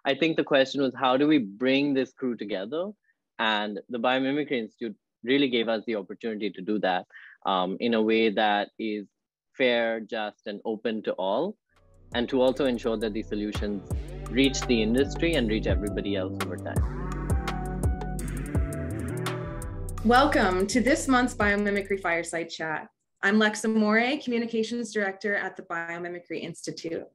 I think the question was, how do we bring this crew together? And the Biomimicry Institute really gave us the opportunity to do that in a way that is fair, just, and open to all, and to also ensure that these solutions reach the industry and reach everybody else over time. Welcome to this month's Biomimicry Fireside Chat. I'm Lex Amore, Communications Director at the Biomimicry Institute.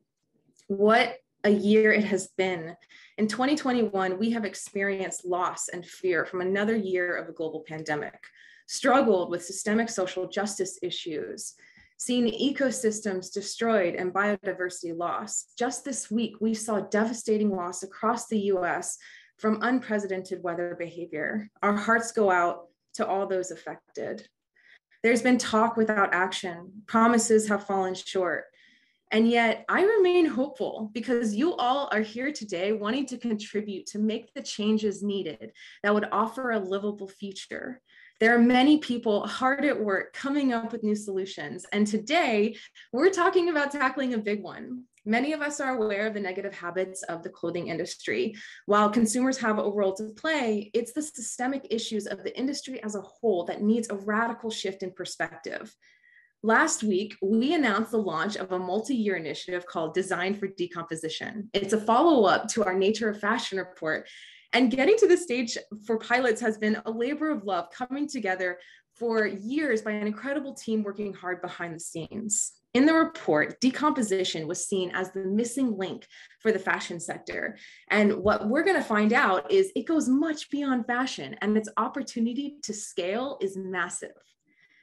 What a year it has been. In 2021, we have experienced loss and fear from another year of a global pandemic, struggled with systemic social justice issues, seen ecosystems destroyed and biodiversity lost. Just this week, we saw devastating loss across the US from unprecedented weather behavior. Our hearts go out to all those affected. There's been talk without action. Promises have fallen short. And yet I remain hopeful because you all are here today wanting to contribute to make the changes needed that would offer a livable future. There are many people hard at work coming up with new solutions. And today we're talking about tackling a big one. Many of us are aware of the negative habits of the clothing industry. While consumers have a role to play, it's the systemic issues of the industry as a whole that needs a radical shift in perspective. Last week, we announced the launch of a multi-year initiative called Design for Decomposition. It's a follow-up to our Nature of Fashion report. And getting to the stage for pilots has been a labor of love coming together for years by an incredible team working hard behind the scenes. In the report, decomposition was seen as the missing link for the fashion sector. And what we're going to find out is it goes much beyond fashion, and its opportunity to scale is massive.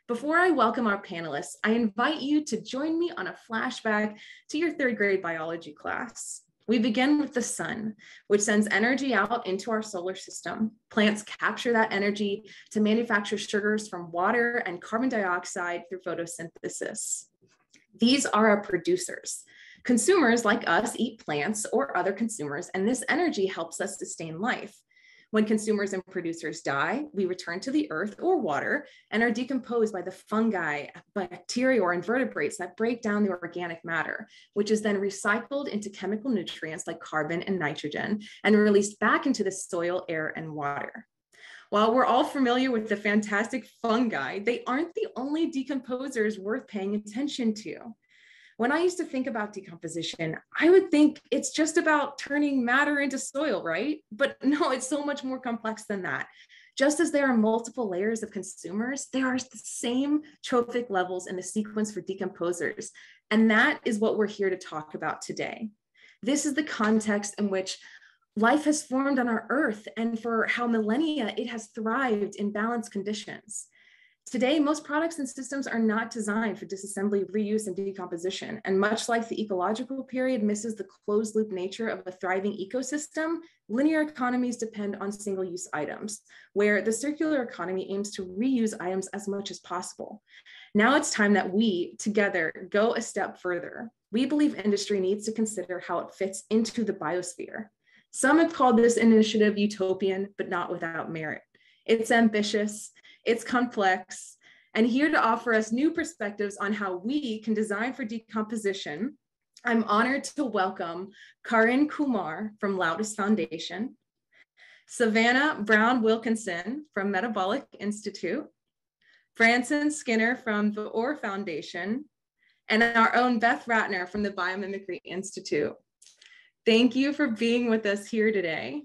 Before I welcome our panelists, I invite you to join me on a flashback to your third grade biology class. We begin with the sun, which sends energy out into our solar system. Plants capture that energy to manufacture sugars from water and carbon dioxide through photosynthesis. These are our producers. Consumers like us eat plants or other consumers, and this energy helps us sustain life. When consumers and producers die, we return to the earth or water and are decomposed by the fungi, bacteria, or invertebrates that break down the organic matter, which is then recycled into chemical nutrients like carbon and nitrogen and released back into the soil, air, and water. While we're all familiar with the fantastic fungi, they aren't the only decomposers worth paying attention to. When I used to think about decomposition, I would think it's just about turning matter into soil, right? But no, it's so much more complex than that. Just as there are multiple layers of consumers, there are the same trophic levels in the sequence for decomposers. And that is what we're here to talk about today. This is the context in which life has formed on our earth and for how millennia it has thrived in balanced conditions. Today, most products and systems are not designed for disassembly, reuse, and decomposition. And much like the ecological period misses the closed loop nature of a thriving ecosystem, linear economies depend on single-use items, where the circular economy aims to reuse items as much as possible. Now it's time that we, together, go a step further. We believe industry needs to consider how it fits into the biosphere. Some have called this initiative utopian, but not without merit. It's ambitious, it's complex, and here to offer us new perspectives on how we can design for decomposition, I'm honored to welcome Karan Kumar from Laudes Foundation, Savanna Browne-Wilkinson from Metabolic Institute, Branson Skinner from the Laudes Foundation, and our own Beth Rattner from the Biomimicry Institute. Thank you for being with us here today.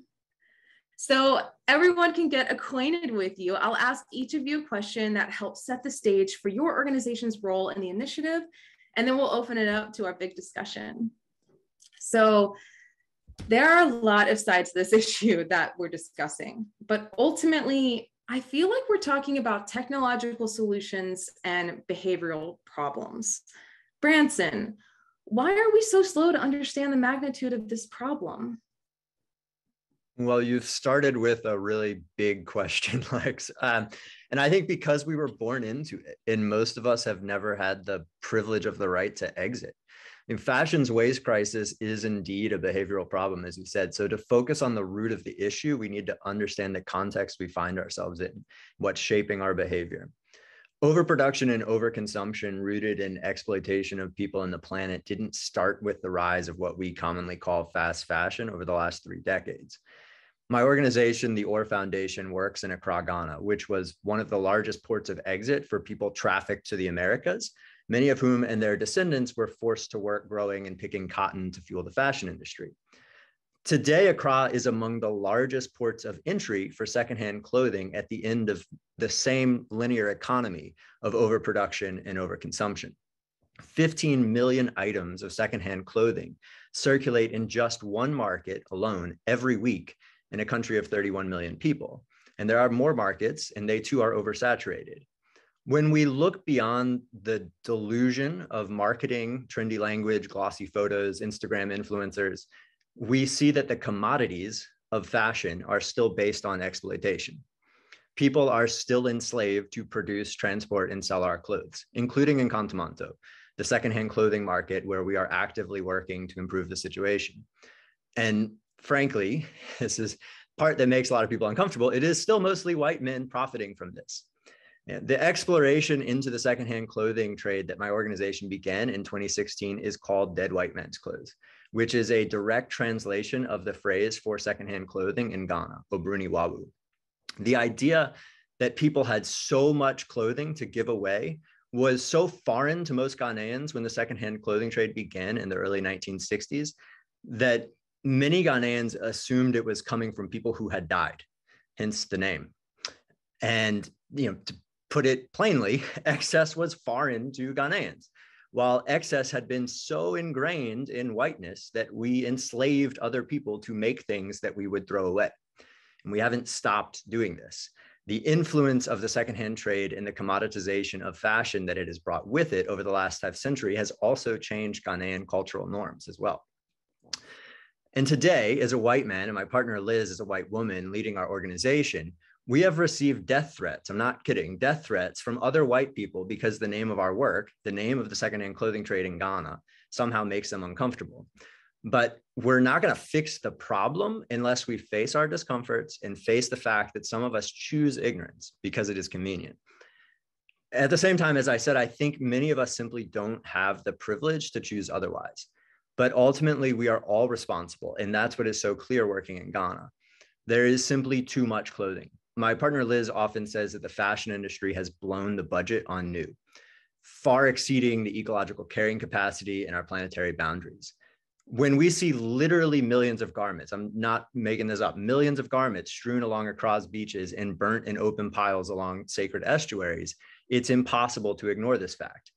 So everyone can get acquainted with you. I'll ask each of you a question that helps set the stage for your organization's role in the initiative, and then we'll open it up to our big discussion. So there are a lot of sides to this issue that we're discussing, but ultimately, I feel like we're talking about technological solutions and behavioral problems. Branson, why are we so slow to understand the magnitude of this problem? Well, you've started with a really big question, Lex. And I think because we were born into it, and most of us have never had the privilege of the right to exit. I mean, fashion's waste crisis is indeed a behavioral problem, as you said. So to focus on the root of the issue, we need to understand the context we find ourselves in, what's shaping our behavior. Overproduction and overconsumption rooted in exploitation of people and the planet didn't start with the rise of what we commonly call fast fashion over the last 3 decades. My organization, the Laudes Foundation, works in Accra, Ghana, which was one of the largest ports of exit for people trafficked to the Americas, many of whom and their descendants were forced to work growing and picking cotton to fuel the fashion industry. Today, Accra is among the largest ports of entry for secondhand clothing at the end of the same linear economy of overproduction and overconsumption. 15 million items of secondhand clothing circulate in just one market alone every week in a country of 31 million people. And there are more markets, and they too are oversaturated. When we look beyond the delusion of marketing, trendy language, glossy photos, Instagram influencers, we see that the commodities of fashion are still based on exploitation. People are still enslaved to produce, transport, and sell our clothes, including in Contamanto, the secondhand clothing market where we are actively working to improve the situation. And frankly, this is part that makes a lot of people uncomfortable. It is still mostly white men profiting from this. The exploration into the secondhand clothing trade that my organization began in 2016 is called Dead White Men's Clothes, which is a direct translation of the phrase for secondhand clothing in Ghana, Obruni Wawu. The idea that people had so much clothing to give away was so foreign to most Ghanaians when the secondhand clothing trade began in the early 1960s that many Ghanaians assumed it was coming from people who had died, hence the name. And, to put it plainly, excess was foreign to Ghanaians, while excess had been so ingrained in whiteness that we enslaved other people to make things that we would throw away. And we haven't stopped doing this. The influence of the secondhand trade and the commoditization of fashion that it has brought with it over the last half century has also changed Ghanaian cultural norms as well. And today, as a white man, and my partner Liz is a white woman leading our organization, we have received death threats. I'm not kidding, death threats from other white people because the name of our work, the name of the secondhand clothing trade in Ghana, somehow makes them uncomfortable. But we're not going to fix the problem unless we face our discomforts and face the fact that some of us choose ignorance because it is convenient. At the same time, as I said, I think many of us simply don't have the privilege to choose otherwise. But ultimately, we are all responsible. And that's what is so clear working in Ghana. There is simply too much clothing. My partner Liz often says that the fashion industry has blown the budget on new, far exceeding the ecological carrying capacity and our planetary boundaries. When we see literally millions of garments, I'm not making this up, millions of garments strewn along Accra's beaches and burnt in open piles along sacred estuaries, it's impossible to ignore this fact.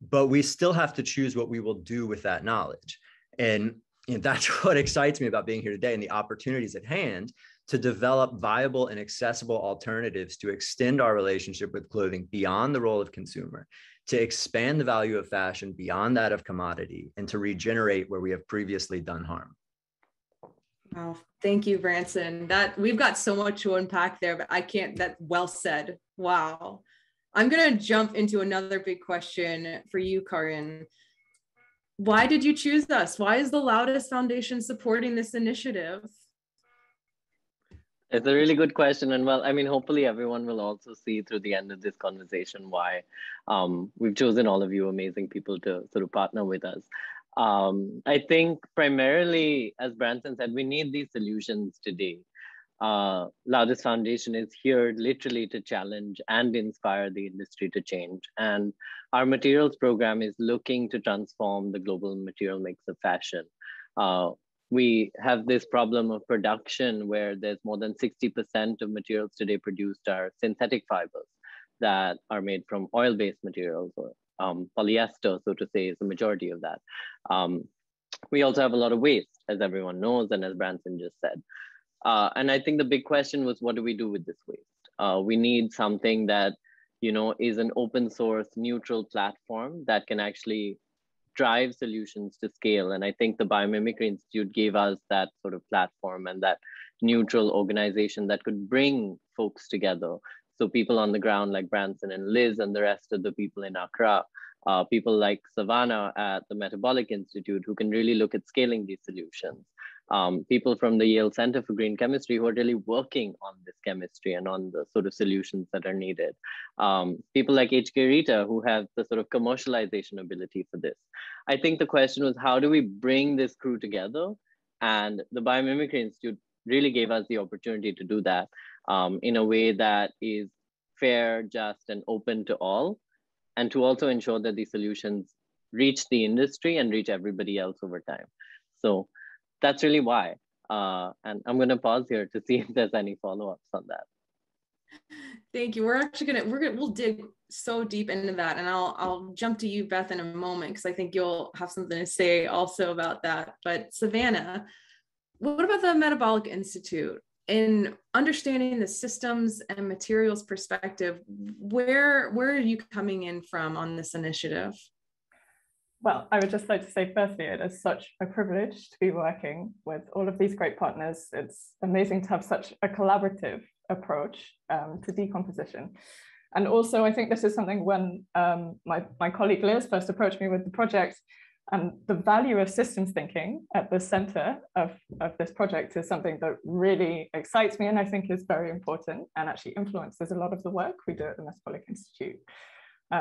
But we still have to choose what we will do with that knowledge. And that's what excites me about being here today and the opportunities at hand to develop viable and accessible alternatives to extend our relationship with clothing beyond the role of consumer, to expand the value of fashion beyond that of commodity, and to regenerate where we have previously done harm. Wow, thank you, Branson. We've got so much to unpack there, but that well said. Wow. I'm going to jump into another big question for you, Karan. Why did you choose us? Why is the Laudes Foundation supporting this initiative? It's a really good question. And well, I mean, hopefully everyone will also see through the end of this conversation why we've chosen all of you amazing people to sort of partner with us. I think primarily, as Branson said, we need these solutions today. Laudes Foundation is here literally to challenge and inspire the industry to change. And our materials program is looking to transform the global material mix of fashion. We have this problem of production where there's more than 60% of materials today produced are synthetic fibers that are made from oil-based materials, or polyester, so to say, is the majority of that. We also have a lot of waste, as everyone knows, and as Branson just said. And I think the big question was, what do we do with this waste? We need something that, is an open source, neutral platform that can actually drive solutions to scale. And I think the Biomimicry Institute gave us that sort of platform and that neutral organization that could bring folks together. So people on the ground like Branson and Liz and the rest of the people in Accra, people like Savanna at the Metabolic Institute who can really look at scaling these solutions. people from the Yale Center for Green Chemistry who are really working on this chemistry and on the sort of solutions that are needed. People like HK Rita who have the sort of commercialization ability for this. I think the question was, how do we bring this crew together? And the Biomimicry Institute really gave us the opportunity to do that in a way that is fair, just, and open to all, and to also ensure that these solutions reach the industry and reach everybody else over time. So that's really why. And I'm gonna pause here to see if there's any follow-ups on that. Thank you. We'll dig so deep into that, and I'll jump to you, Beth, in a moment, because I think you'll have something to say also about that. But Savanna, what about the Metabolic Institute? In understanding the systems and materials perspective, where are you coming in from on this initiative? Well, I would just like to say, firstly, it is such a privilege to be working with all of these great partners. It's amazing to have such a collaborative approach to decomposition. And also, I think this is something when my colleague Liz first approached me with the project, and the value of systems thinking at the center of this project is something that really excites me and I think is very important and actually influences a lot of the work we do at the Metabolic Institute.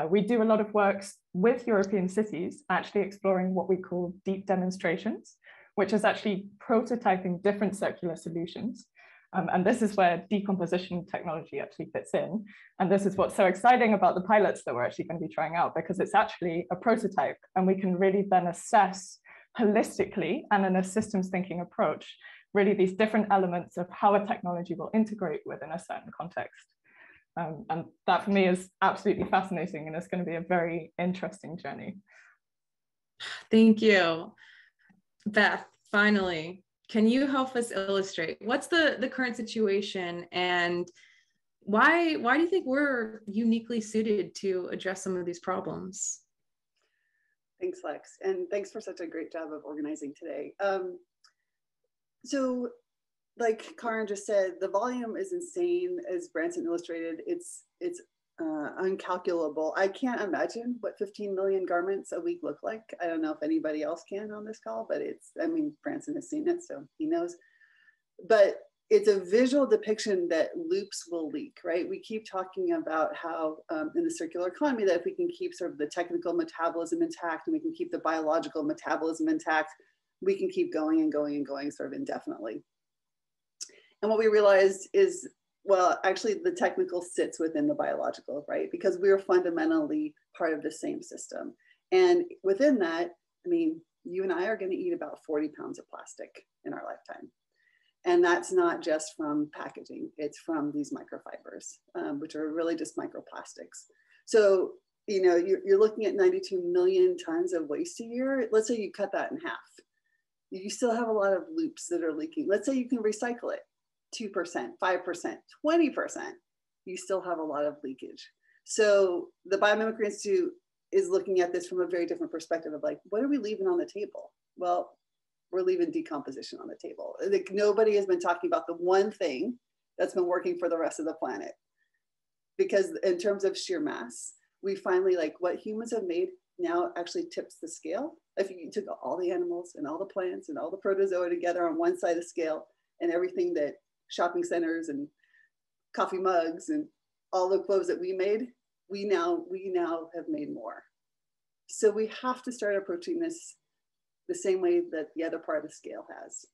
We do a lot of work with European cities, actually exploring what we call deep demonstrations, which is actually prototyping different circular solutions. And this is where decomposition technology actually fits in. And this is what's so exciting about the pilots that we're actually going to be trying out, because it's actually a prototype and we can really then assess holistically and in a systems thinking approach, really these different elements of how a technology will integrate within a certain context. And that for me is absolutely fascinating, and it's going to be a very interesting journey. Thank you. Beth, finally, can you help us illustrate what's the current situation, and why do you think we're uniquely suited to address some of these problems? Thanks, Lex, and thanks for such a great job of organizing today. So like Karan just said, the volume is insane, as Branson illustrated. It's uncalculable. I can't imagine what 15 million garments a week look like. I don't know if anybody else can on this call, but I mean, Branson has seen it, so he knows. But it's a visual depiction that loops will leak, right? We keep talking about how in the circular economy, that if we can keep sort of the technical metabolism intact and we can keep the biological metabolism intact, we can keep going and going and going sort of indefinitely. And what we realized is, well, actually the technical sits within the biological, right? Because we're fundamentally part of the same system. And within that, I mean, you and I are going to eat about 40 pounds of plastic in our lifetime. And that's not just from packaging, it's from these microfibers, which are really just microplastics. So, you know, you're looking at 92 million tons of waste a year. Let's say you cut that in half. You still have a lot of loops that are leaking. Let's say you can recycle it. 2%, 5%, 20%, you still have a lot of leakage. So the Biomimicry Institute is looking at this from a very different perspective of like, what are we leaving on the table? Well, we're leaving decomposition on the table. Like, nobody has been talking about the one thing that's been working for the rest of the planet. Because in terms of sheer mass, we finally, like, what humans have made now actually tips the scale. If you took all the animals and all the plants and all the protozoa together on one side of the scale, and everything that shopping centers and coffee mugs and all the clothes that we made, we now have made more. So we have to start approaching this the same way that the other part of the scale has.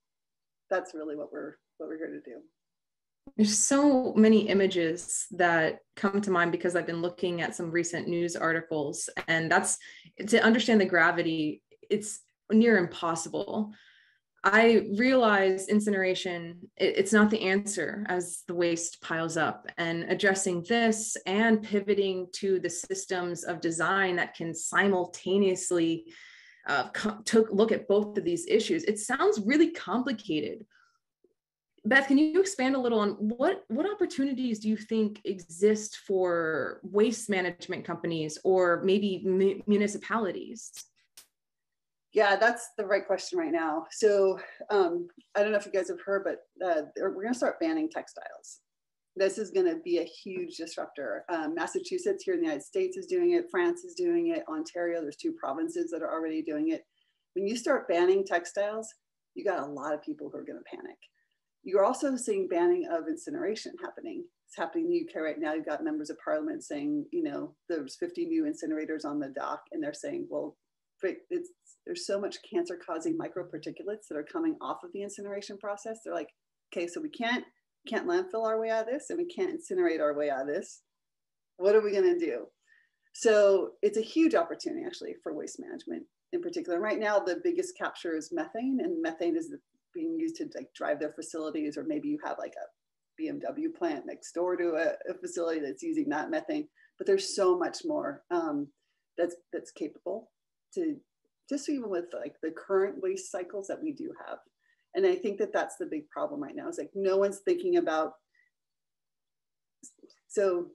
That's really what we're here to do. There's so many images that come to mind because I've been looking at some recent news articles, and that's to understand the gravity, it's near impossible. I realize incineration, it's not the answer as the waste piles up, and addressing this and pivoting to the systems of design that can simultaneously look at both of these issues. It sounds really complicated. Beth, can you expand a little on what opportunities do you think exist for waste management companies or maybe municipalities? Yeah, that's the right question right now. So I don't know if you guys have heard, but we're going to start banning textiles. This is going to be a huge disruptor. Massachusetts here in the United States is doing it. France is doing it. Ontario, there's 2 provinces that are already doing it. When you start banning textiles, you got a lot of people who are going to panic. You're also seeing banning of incineration happening. It's happening in the UK right now. You've got members of parliament saying, you know, there's 50 new incinerators on the dock, and they're saying, well, there's so much cancer-causing microparticulates that are coming off of the incineration process. They're like, okay, so we can't landfill our way out of this, and we can't incinerate our way out of this. What are we going to do? So it's a huge opportunity actually for waste management in particular. Right now, the biggest capture is methane, and methane is being used to like drive their facilities, or maybe you have like a BMW plant next door to a facility that's using that methane. But there's so much more that's capable to just even with like the current waste cycles that we do have. And I think that that's the big problem right now, is like no one's thinking about, so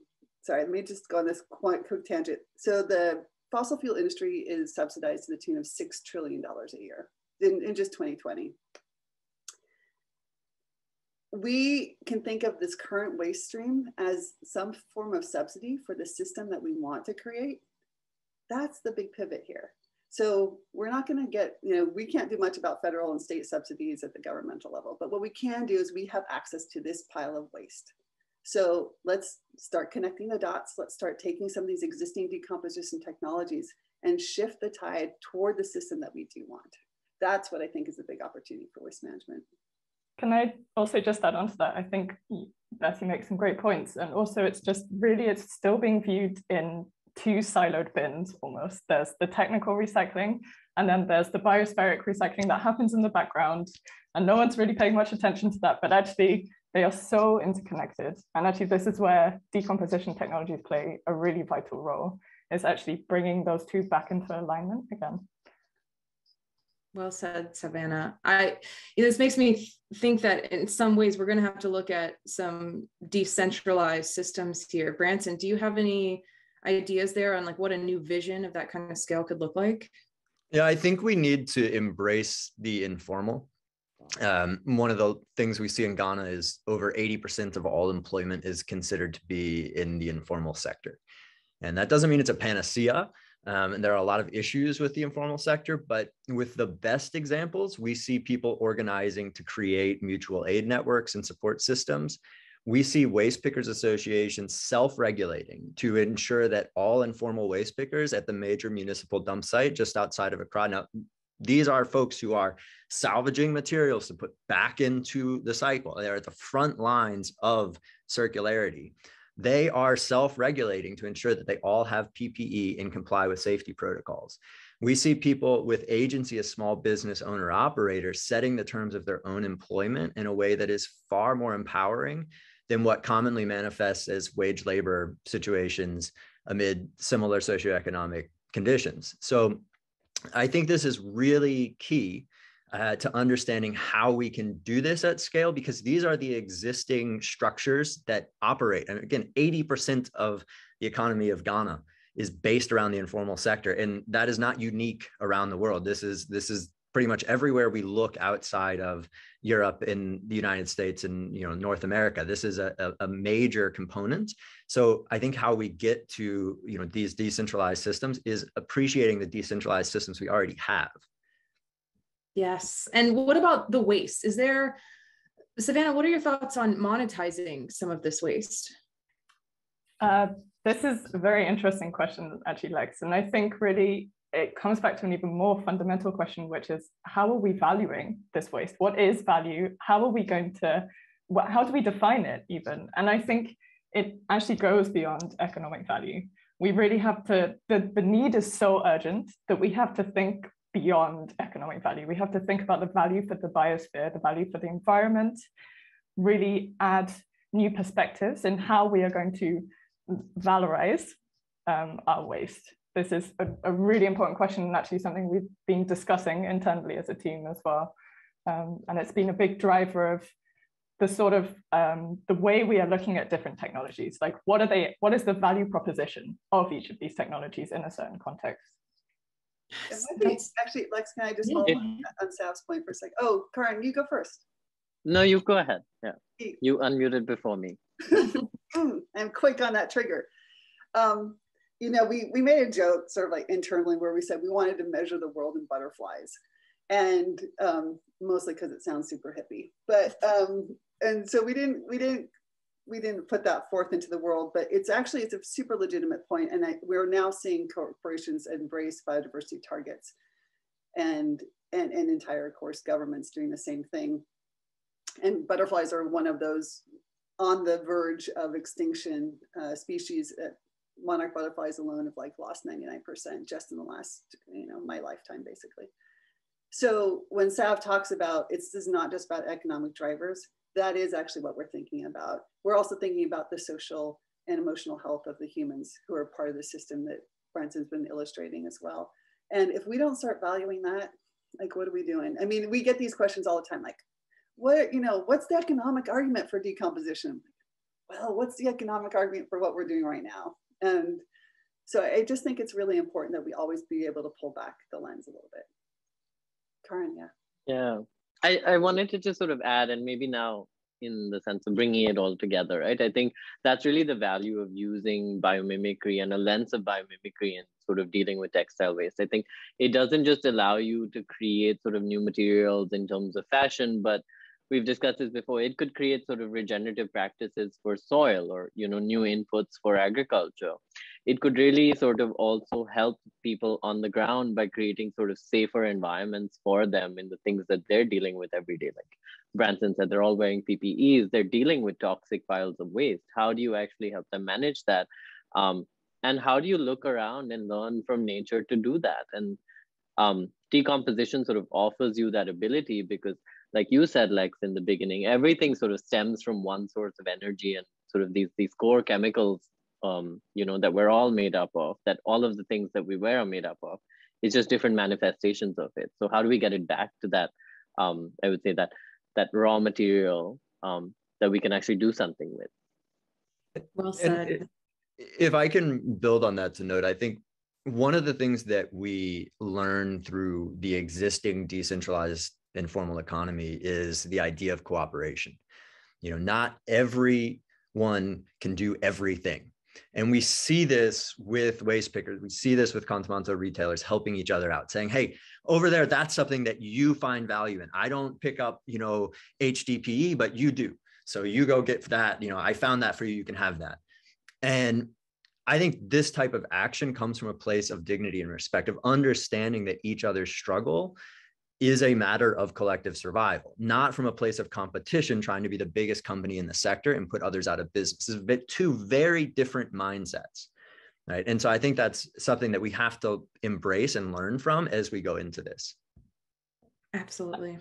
sorry, let me just go on this quick tangent. So the fossil fuel industry is subsidized to the tune of $6 trillion a year in just 2020. We can think of this current waste stream as some form of subsidy for the system that we want to create. That's the big pivot here. So we're not going to get, you know, we can't do much about federal and state subsidies at the governmental level, but what we can do is we have access to this pile of waste. So let's start connecting the dots. Let's start taking some of these existing decomposition technologies and shift the tide toward the system that we do want. That's what I think is a big opportunity for waste management. Can I also just add on to that? I think Betty makes some great points. And also it's just really, it's still being viewed in two siloed bins almost. There's the technical recycling, and then there's the biospheric recycling that happens in the background. And no one's really paying much attention to that, but actually they are so interconnected. And actually this is where decomposition technologies play a really vital role, is actually bringing those two back into alignment again. Well said, Savanna. This makes me think that in some ways we're going to have to look at some decentralized systems here. Branson, do you have any ideas there on like what a new vision of that kind of scale could look like? Yeah, I think we need to embrace the informal. One of the things we see in Ghana is over 80% of all employment is considered to be in the informal sector. And that doesn't mean it's a panacea. And there are a lot of issues with the informal sector, but with the best examples, we see people organizing to create mutual aid networks and support systems. We see waste pickers associations self-regulating to ensure that all informal waste pickers at the major municipal dump site just outside of Accra. Now, these are folks who are salvaging materials to put back into the cycle. They're at the front lines of circularity. They are self-regulating to ensure that they all have PPE and comply with safety protocols. We see people with agency as small business owner operators setting the terms of their own employment in a way that is far more empowering than what commonly manifests as wage labor situations amid similar socioeconomic conditions. So I think this is really key to understanding how we can do this at scale, because these are the existing structures that operate. And again, 80% of the economy of Ghana is based around the informal sector. And that is not unique around the world. This is pretty much everywhere we look outside of Europe, in the United States, and North America. This is a major component. So I think how we get to these decentralized systems is appreciating the decentralized systems we already have. Yes. And what about the waste? Savanna, what are your thoughts on monetizing some of this waste? This is a very interesting question, actually, Lex. And I think really it comes back to an even more fundamental question, which is how are we valuing this waste? What is value? How do we define it even? And I think it actually goes beyond economic value. We really have to, the need is so urgent that we have to think beyond economic value. We have to think about the value for the biosphere, the value for the environment, really add new perspectives in how we are going to valorize our waste. This is a really important question, and actually something we've been discussing internally as a team as well. And it's been a big driver of the sort of the way we are looking at different technologies. Like what is the value proposition of each of these technologies in a certain context? Actually, Lex, can I just follow on Sav's point for a second? Oh, Karan, you go first. No, you go ahead. Yeah, you unmuted before me. I'm quick on that trigger. We made a joke sort of like internally where we said we wanted to measure the world in butterflies. And mostly because it sounds super hippie. But and so we didn't put that forth into the world, but it's a super legitimate point. And we're now seeing corporations embrace biodiversity targets, and entire, of course, governments doing the same thing. And butterflies are one of those on the verge of extinction species. Monarch butterflies alone have like lost 99% just in the last, my lifetime, basically. So when Sav talks about this is not just about economic drivers, that is actually what we're thinking about. We're also thinking about the social and emotional health of the humans who are part of the system that Branson's been illustrating as well. And if we don't start valuing that, like, what are we doing? I mean, we get these questions all the time, like, what's the economic argument for decomposition? Well, what's the economic argument for what we're doing right now? And so I just think it's really important that we always be able to pull back the lens a little bit. Karan, yeah. Yeah, I wanted to just sort of add, and maybe now in the sense of bringing it all together, right? I think that's really the value of using biomimicry and a lens of biomimicry and sort of dealing with textile waste. I think it doesn't just allow you to create sort of new materials in terms of fashion, but we've discussed this before, it could create sort of regenerative practices for soil or, new inputs for agriculture. It could really sort of also help people on the ground by creating sort of safer environments for them in the things that they're dealing with every day. Like Branson said, they're all wearing PPEs, they're dealing with toxic piles of waste. How do you actually help them manage that? And how do you look around and learn from nature to do that? And decomposition sort of offers you that ability because, like you said, Lex, in the beginning, everything sort of stems from one source of energy and sort of these core chemicals, that we're all made up of, that all of the things that we wear are made up of. It's just different manifestations of it. So how do we get it back to that, I would say that raw material that we can actually do something with? Well said. And if I can build on that to note, I think one of the things that we learn through the existing decentralized informal economy is the idea of cooperation. Not everyone can do everything. And we see this with waste pickers. We see this with Consumanto retailers helping each other out, saying, hey, over there, that's something that you find value in. I don't pick up, HDPE, but you do. So you go get that. I found that for you. You can have that. And I think this type of action comes from a place of dignity and respect, of understanding that each other's struggle is a matter of collective survival, not from a place of competition, trying to be the biggest company in the sector and put others out of business. It's two very different mindsets, right? And so I think that's something that we have to embrace and learn from as we go into this. Absolutely.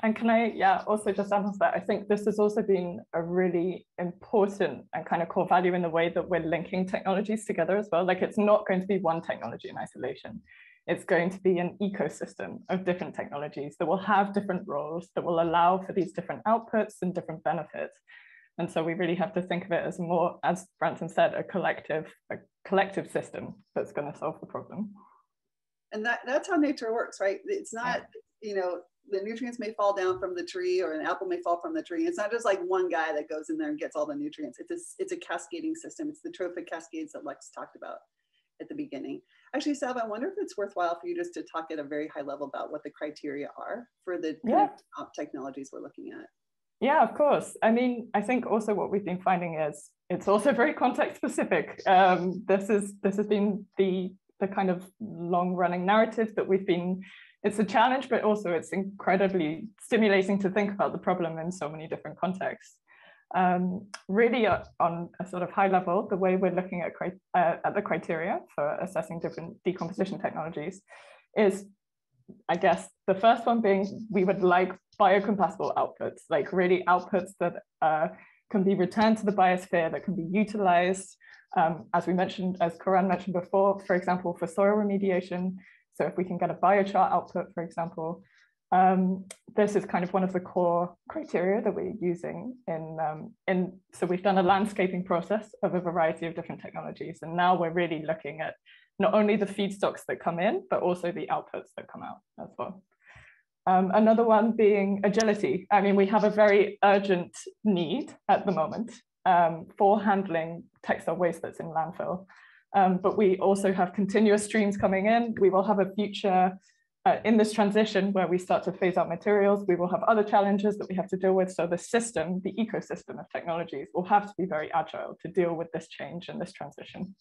And can I, also just add on that, I think this has also been a really important and kind of core value in the way that we're linking technologies together as well. Like, it's not going to be one technology in isolation. It's going to be an ecosystem of different technologies that will have different roles, that will allow for these different outputs and different benefits. And so we really have to think of it as more, as Branson said, a collective system that's going to solve the problem. And that's how nature works, right? It's not, the nutrients may fall down from the tree, or an apple may fall from the tree. It's not just like one guy that goes in there and gets all the nutrients. It's a cascading system. It's the trophic cascades that Lex talked about at the beginning. Actually, Sav, I wonder if it's worthwhile for you just to talk at a very high level about what the criteria are for the top technologies we're looking at. Yeah, of course. I mean, I think also what we've been finding is it's also very context specific. This has been the kind of long running narrative that it's a challenge, but also it's incredibly stimulating to think about the problem in so many different contexts. Really on a sort of high level, the way we're looking at the criteria for assessing different decomposition technologies is, I guess, the first one being we would like biocompatible outputs, like really outputs that can be returned to the biosphere, that can be utilized, as Karan mentioned before, for example, for soil remediation. So if we can get a biochar output, for example, this is kind of one of the core criteria that we're using so we've done a landscaping process of a variety of different technologies. And now we're really looking at not only the feedstocks that come in, but also the outputs that come out as well. Another one being agility. I mean, we have a very urgent need at the moment for handling textile waste that's in landfill. But we also have continuous streams coming in. We will have a future in this transition where we start to phase out materials, we will have other challenges that we have to deal with. So the system, the ecosystem of technologies will have to be very agile to deal with this change and this transition.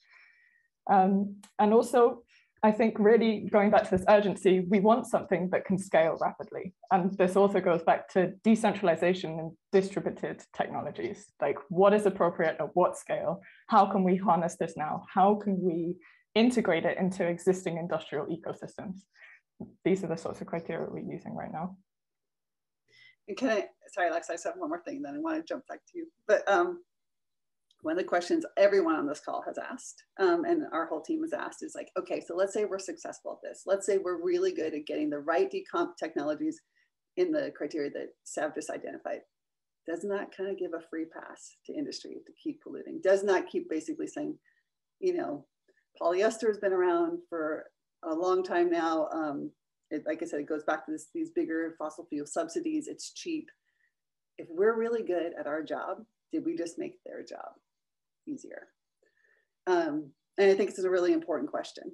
And also, I think really going back to this urgency, we want something that can scale rapidly. And this also goes back to decentralization and distributed technologies. Like, what is appropriate at what scale? How can we harness this now? How can we integrate it into existing industrial ecosystems? These are the sorts of criteria we're using right now. And can I, sorry, Lex, I just have one more thing, then I want to jump back to you. But one of the questions everyone on this call has asked, and our whole team has asked, is like, okay, so let's say we're successful at this. Let's say we're really good at getting the right decomp technologies in the criteria that Sav just identified. Doesn't that kind of give a free pass to industry to keep polluting? Doesn't that keep basically saying, you know, polyester has been around for a long time now. Like I said, it goes back to these bigger fossil fuel subsidies. It's cheap. If we're really good at our job, did we just make their job easier? And I think it's a really important question.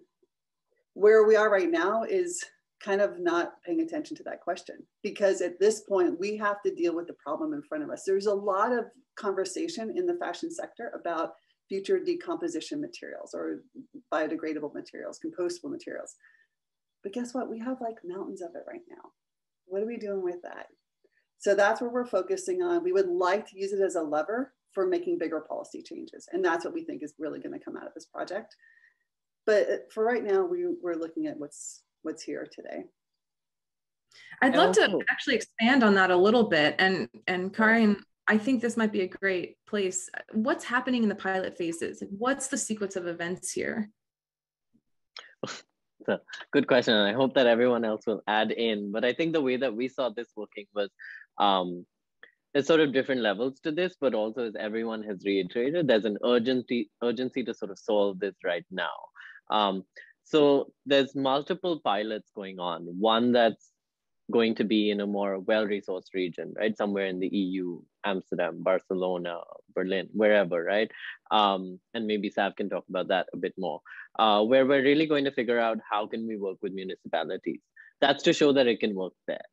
Where we are right now is kind of not paying attention to that question, because at this point, we have to deal with the problem in front of us. There's a lot of conversation in the fashion sector about future decomposition materials or biodegradable materials, compostable materials. But guess what? We have like mountains of it right now. What are we doing with that? So that's what we're focusing on. We would like to use it as a lever for making bigger policy changes. And that's what we think is really going to come out of this project. But for right now, we're looking at what's here today. I'd love to actually expand on that a little bit. And Karan, I think this might be a great place. What's happening in the pilot phases? What's the sequence of events here? It's a good question, and I hope that everyone else will add in. But I think the way that we saw this working was there's sort of different levels to this, but also as everyone has reiterated, there's an urgency to sort of solve this right now. So there's multiple pilots going on. One that's going to be in a more well-resourced region, right? Somewhere in the EU, Amsterdam, Barcelona, Berlin, wherever, right? And maybe Sav can talk about that a bit more, where we're really going to figure out how can we work with municipalities. That's to show that it can work there.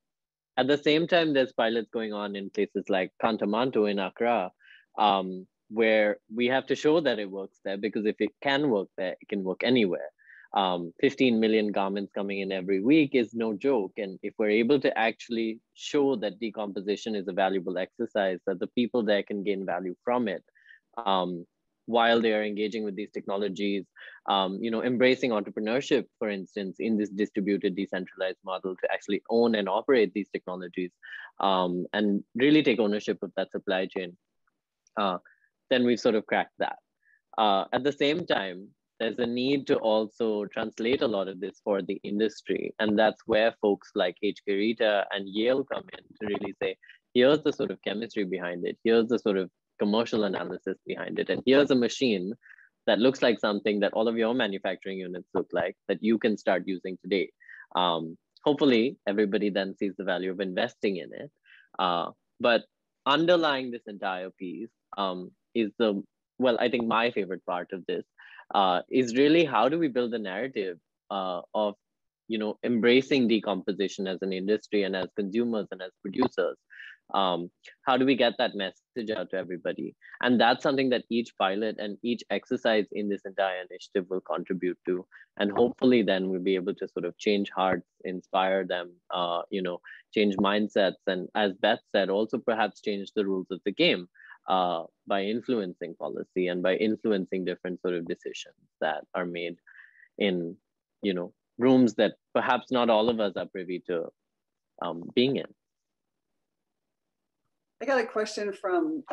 At the same time, there's pilots going on in places like Kantamanto in Accra, where we have to show that it works there, because if it can work there, it can work anywhere. 15 million garments coming in every week is no joke. And if we're able to actually show that decomposition is a valuable exercise, that the people there can gain value from it, while they are engaging with these technologies, embracing entrepreneurship, for instance, in this distributed, decentralized model to actually own and operate these technologies, and really take ownership of that supply chain, then we've sort of cracked that. At the same time, there's a need to also translate a lot of this for the industry. And that's where folks like HK Rita and Yale come in to really say, here's the sort of chemistry behind it. Here's the sort of commercial analysis behind it. And here's a machine that looks like something that all of your manufacturing units look like, that you can start using today. Hopefully, everybody then sees the value of investing in it. But underlying this entire piece is I think my favorite part of this is really how do we build a narrative of embracing decomposition as an industry and as consumers and as producers. How do we get that message out to everybody? And that's something that each pilot and each exercise in this entire initiative will contribute to. And hopefully then we'll be able to sort of change hearts, inspire them, change mindsets. And as Beth said, also perhaps change the rules of the game by influencing policy and by influencing different sort of decisions that are made in, rooms that perhaps not all of us are privy to being in. I got a question from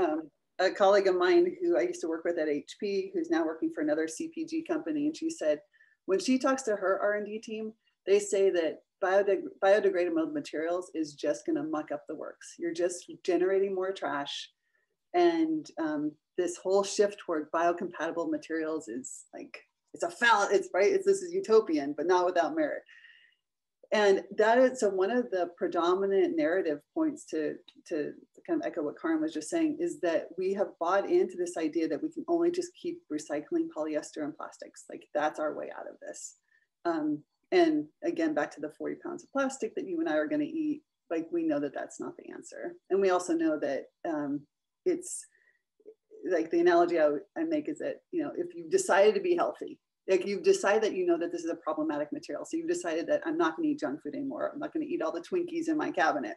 a colleague of mine who I used to work with at HP, who's now working for another CPG company. And she said, when she talks to her R&D team, they say that biodegradable materials is just going to muck up the works. You're just generating more trash. And this whole shift toward biocompatible materials is like, this is utopian, but not without merit. And that is, so one of the predominant narrative points to kind of echo what Karan was just saying is that we have bought into this idea that we can only just keep recycling polyester and plastics. Like that's our way out of this. And again, back to the 40 pounds of plastic that you and I are going to eat, like we know that that's not the answer. And we also know that it's like the analogy I make is that, you know, if you've decided to be healthy, like you've decided that you know that this is a problematic material. So you've decided that I'm not going to eat junk food anymore. I'm not going to eat all the Twinkies in my cabinet.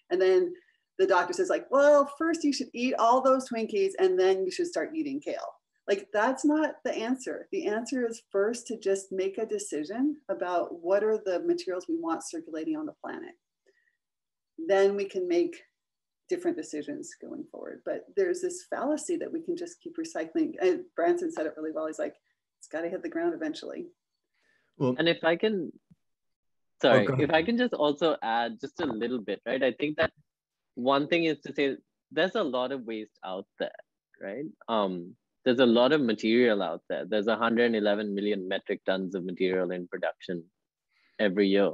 And then the doctor says like, well, first you should eat all those Twinkies and then you should start eating kale. Like that's not the answer. The answer is first to just make a decision about what are the materials we want circulating on the planet. Then we can make different decisions going forward. But there's this fallacy that we can just keep recycling. And Branson said it really well. He's like, it's got to hit the ground eventually. Well, and if I can, sorry, if I can just also add just a little bit, right? I think that one thing is to say there's a lot of waste out there, right? There's a lot of material out there. There's 111 million metric tons of material in production every year.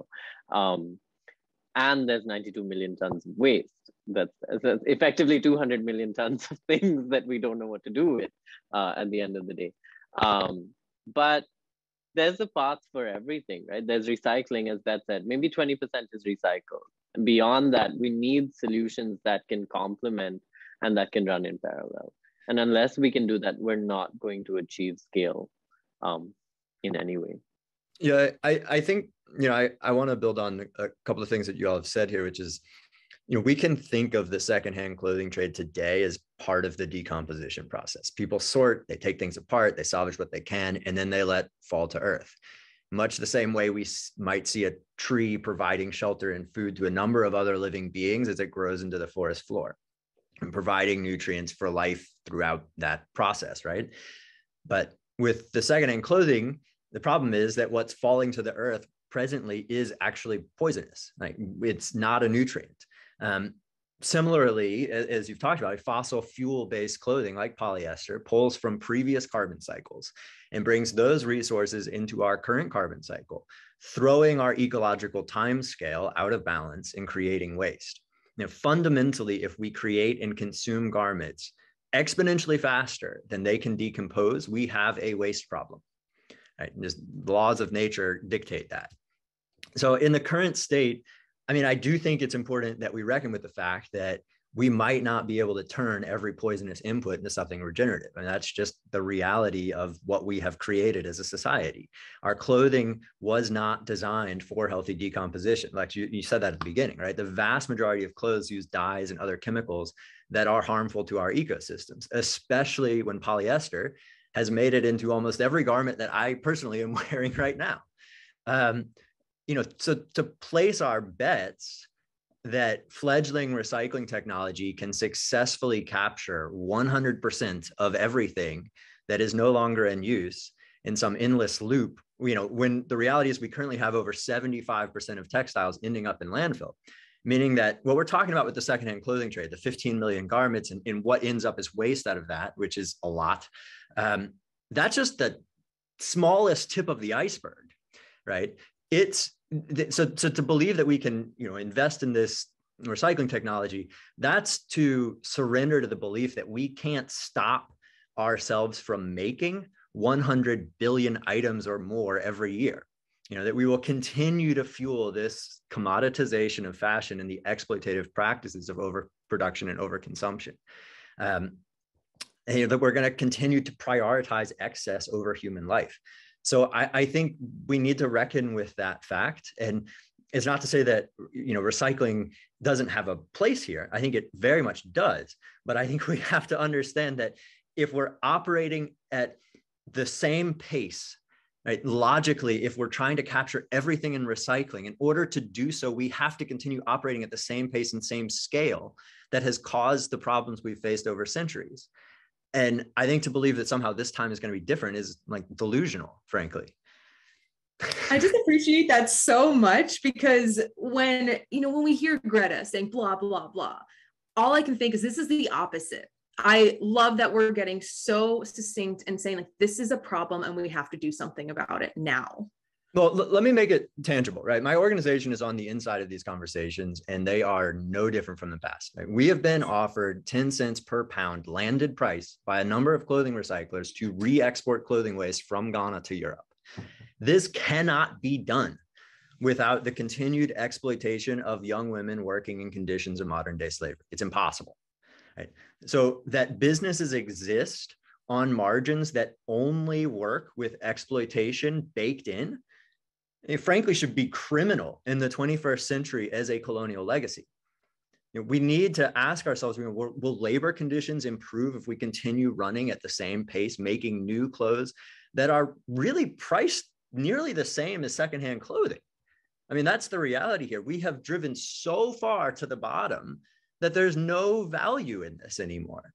And there's 92 million tons of waste. That's effectively 200 million tons of things that we don't know what to do with at the end of the day. But there's a path for everything, right? There's recycling, as Beth said, maybe 20% is recycled. And beyond that, we need solutions that can complement and that can run in parallel. And unless we can do that, we're not going to achieve scale in any way. Yeah, I think, you know, I want to build on a couple of things that you all have said here, which is, you know, we can think of the secondhand clothing trade today as part of the decomposition process. People sort, they take things apart, they salvage what they can, and then they let fall to earth. Much the same way we might see a tree providing shelter and food to a number of other living beings as it grows into the forest floor and providing nutrients for life throughout that process, right? But with the secondhand clothing, the problem is that what's falling to the earth presently is actually poisonous. Like it's not a nutrient. Similarly, as you've talked about, fossil fuel-based clothing like polyester pulls from previous carbon cycles and brings those resources into our current carbon cycle, throwing our ecological time scale out of balance and creating waste. Now, fundamentally, if we create and consume garments exponentially faster than they can decompose, we have a waste problem. Right? Just the laws of nature dictate that. So in the current state, I mean, I do think it's important that we reckon with the fact that we might not be able to turn every poisonous input into something regenerative. And that's just the reality of what we have created as a society. Our clothing was not designed for healthy decomposition. Like you said that at the beginning, right? The vast majority of clothes use dyes and other chemicals that are harmful to our ecosystems, especially when polyester has made it into almost every garment that I personally am wearing right now. You know, so to place our bets that fledgling recycling technology can successfully capture 100% of everything that is no longer in use in some endless loop, you know, when the reality is we currently have over 75% of textiles ending up in landfill, meaning that what we're talking about with the secondhand clothing trade, the 15 million garments and what ends up as waste out of that, which is a lot, that's just the smallest tip of the iceberg, right? It's so to believe that we can, you know, invest in this recycling technology, that's to surrender to the belief that we can't stop ourselves from making 100 billion items or more every year. You know, that we will continue to fuel this commoditization of fashion and the exploitative practices of overproduction and overconsumption. And, you know, that we're going to continue to prioritize excess over human life. So I think we need to reckon with that fact. And it's not to say that, you know, recycling doesn't have a place here. I think it very much does. But I think we have to understand that if we're operating at the same pace, right, logically, if we're trying to capture everything in recycling, in order to do so, we have to continue operating at the same pace and same scale that has caused the problems we've faced over centuries. And I think to believe that somehow this time is going to be different is like delusional, frankly. I just appreciate that so much because when we hear Greta saying blah, blah, blah, all I can think is this is the opposite. I love that we're getting so succinct and saying like, this is a problem and we have to do something about it now. Well, let me make it tangible, right? My organization is on the inside of these conversations and they are no different from the past. Right? We have been offered 10 cents per pound landed price by a number of clothing recyclers to re-export clothing waste from Ghana to Europe. This cannot be done without the continued exploitation of young women working in conditions of modern day slavery. It's impossible, right? So that businesses exist on margins that only work with exploitation baked in, it frankly should be criminal in the 21st century as a colonial legacy. We need to ask ourselves, will labor conditions improve if we continue running at the same pace, making new clothes that are really priced nearly the same as secondhand clothing? I mean, that's the reality here. We have driven so far to the bottom that there's no value in this anymore.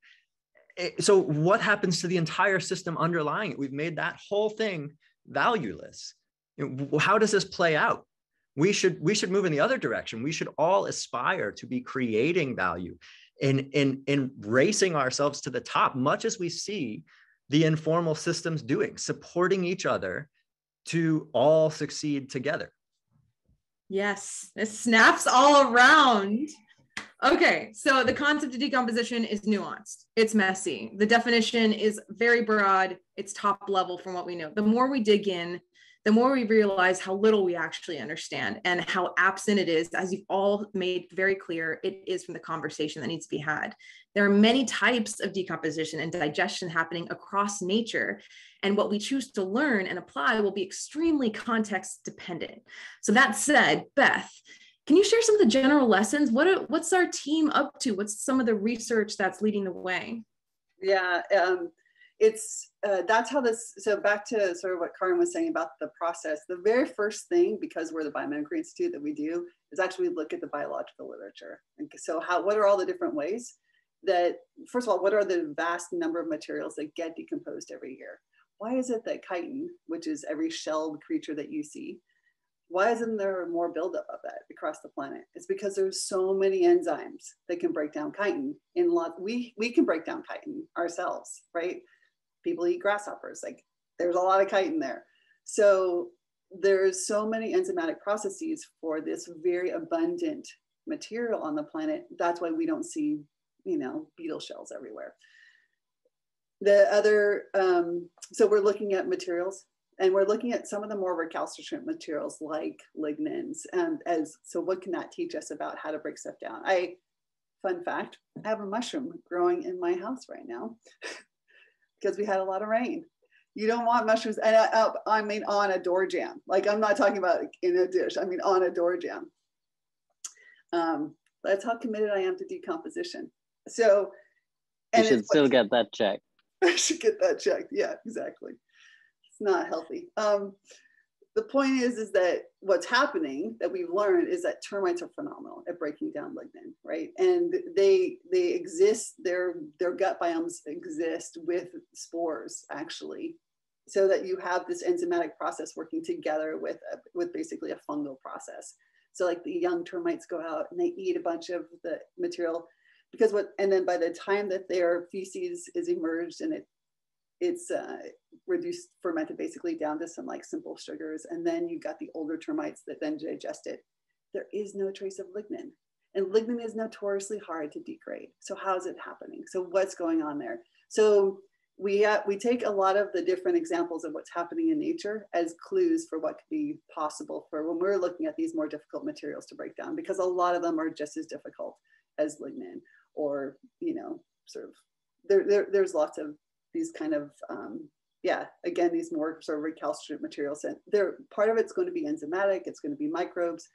So what happens to the entire system underlying it? We've made that whole thing valueless. How does this play out? We should move in the other direction. We should all aspire to be creating value and racing ourselves to the top, much as we see the informal systems doing, supporting each other to all succeed together. Yes, it snaps all around. Okay, so the concept of decomposition is nuanced. It's messy. The definition is very broad. It's top level from what we know. The more we dig in, the more we realize how little we actually understand and how absent it is, as you've all made very clear, it is from the conversation that needs to be had. There are many types of decomposition and digestion happening across nature, and what we choose to learn and apply will be extremely context dependent. So that said, Beth, can you share some of the general lessons? What's our team up to? What's some of the research that's leading the way? Yeah, that's how this, so back to sort of what Karan was saying about the process, the very first thing, because we're the Biomimicry Institute, that we do is actually look at the biological literature. And so what are all the different ways that, first of all, what are the vast number of materials that get decomposed every year? Why is it that chitin, which is every shelled creature that you see, why isn't there more buildup of that across the planet? It's because there's so many enzymes that can break down chitin. We can break down chitin ourselves, right? People eat grasshoppers, like there's a lot of chitin there. So there's so many enzymatic processes for this very abundant material on the planet. That's why we don't see, beetle shells everywhere. The other, so we're looking at materials, and we're looking at some of the more recalcitrant materials like lignins. So what can that teach us about how to break stuff down? Fun fact, I have a mushroom growing in my house right now because we had a lot of rain. You don't want mushrooms, and I mean on a door jamb. Like, I'm not talking about in a dish, I mean on a door jamb. That's how committed I am to decomposition. So, and you should still get that checked. I should get that checked. Yeah, exactly. It's not healthy. The point is that what's happening that we've learned is that termites are phenomenal at breaking down lignin, right? And they exist, their gut biomes exist with spores, actually, so that you have this enzymatic process working together with basically a fungal process. So like the young termites go out and they eat a bunch of the material, and then by the time that their feces is emerged and it's reduced, fermented basically down to some like simple sugars, and then you've got the older termites that then digest it, there is no trace of lignin. And lignin is notoriously hard to degrade. So how is it happening? So what's going on there? So we take a lot of the different examples of what's happening in nature as clues for what could be possible for when we're looking at these more difficult materials to break down, because a lot of them are just as difficult as lignin, or, sort of, there's lots of these kind of, again, these more sort of recalcitrant materials. And part of it's going to be enzymatic, it's going to be microbes.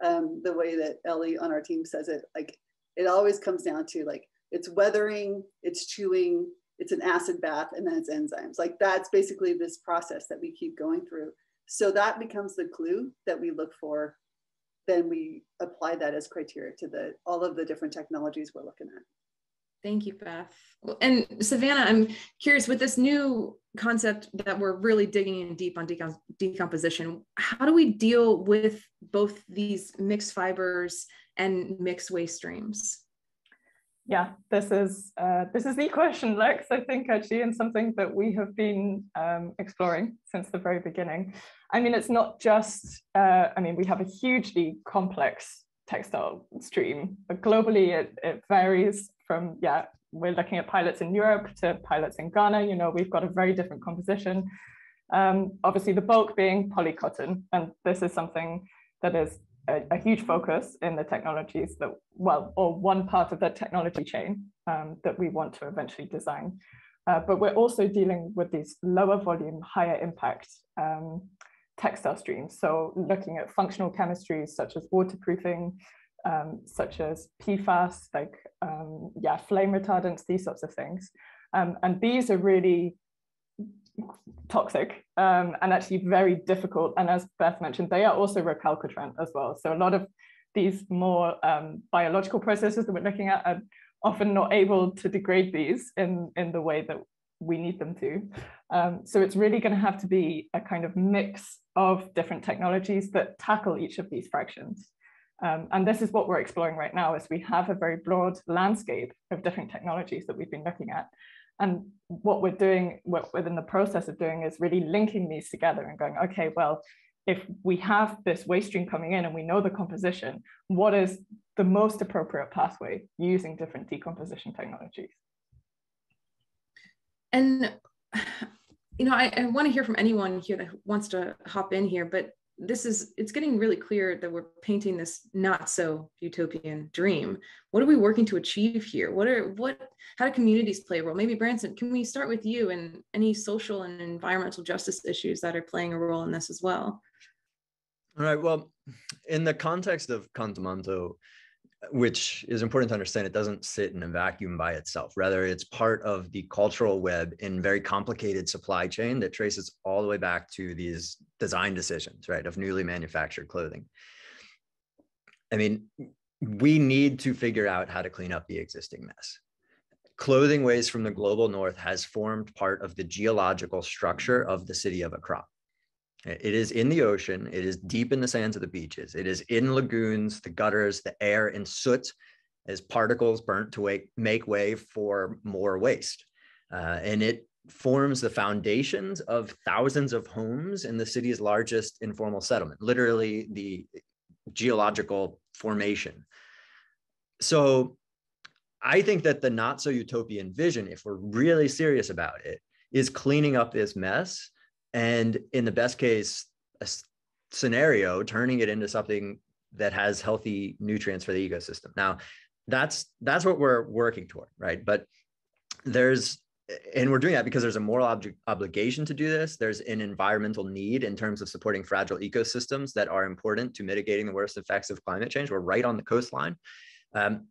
The way that Ellie on our team says it, like, it always comes down to like, it's weathering, it's chewing, it's an acid bath, and then it's enzymes. Like, that's basically this process that we keep going through. So that becomes the clue that we look for. Then we apply that as criteria to all of the different technologies we're looking at. Thank you, Beth. And Savanna, I'm curious, with this new concept that we're really digging in deep on decomposition, how do we deal with both these mixed fibers and mixed waste streams? Yeah, this is the question, Lex, I think, actually, and something that we have been exploring since the very beginning. I mean, it's not just, we have a hugely complex textile stream, but globally it varies from, we're looking at pilots in Europe to pilots in Ghana. We've got a very different composition. Obviously, the bulk being polycotton, and this is something that is a huge focus in the technologies that, well, or one part of the technology chain that we want to eventually design. But we're also dealing with these lower volume, higher impact textile streams. So looking at functional chemistries such as waterproofing, such as PFAS, like flame retardants, these sorts of things. And these are really toxic and actually very difficult. And as Beth mentioned, they are also recalcitrant as well. So a lot of these more biological processes that we're looking at are often not able to degrade these in the way that we need them to. So it's really going to have to be a kind of mix of different technologies that tackle each of these fractions. And this is what we're exploring right now, is we have a very broad landscape of different technologies that we've been looking at. And what we're doing, what we're in the process of doing, is really linking these together and going, okay, well, if we have this waste stream coming in and we know the composition, what is the most appropriate pathway using different decomposition technologies? And, you know, I want to hear from anyone here that wants to hop in here, but it's getting really clear that we're painting this not so utopian dream. What are we working to achieve here? How do communities play a role? Maybe Branson, can we start with you and any social and environmental justice issues that are playing a role in this as well? All right, well, in the context of Contamanto, which is important to understand, it doesn't sit in a vacuum by itself. Rather, it's part of the cultural web in very complicated supply chain that traces all the way back to these design decisions, right, of newly manufactured clothing. I mean, we need to figure out how to clean up the existing mess. Clothing waste from the global north has formed part of the geological structure of the city of Accra. It is in the ocean. It is deep in the sands of the beaches. It is in lagoons, the gutters, the air, and soot as particles burnt to make way for more waste. And it forms the foundations of thousands of homes in the city's largest informal settlement, literally the geological formation. So I think that the not so utopian vision, if we're really serious about it, is cleaning up this mess. And in the best case scenario, turning it into something that has healthy nutrients for the ecosystem. Now, that's what we're working toward, right? But and we're doing that because there's a moral obligation to do this. There's an environmental need in terms of supporting fragile ecosystems that are important to mitigating the worst effects of climate change. We're right on the coastline.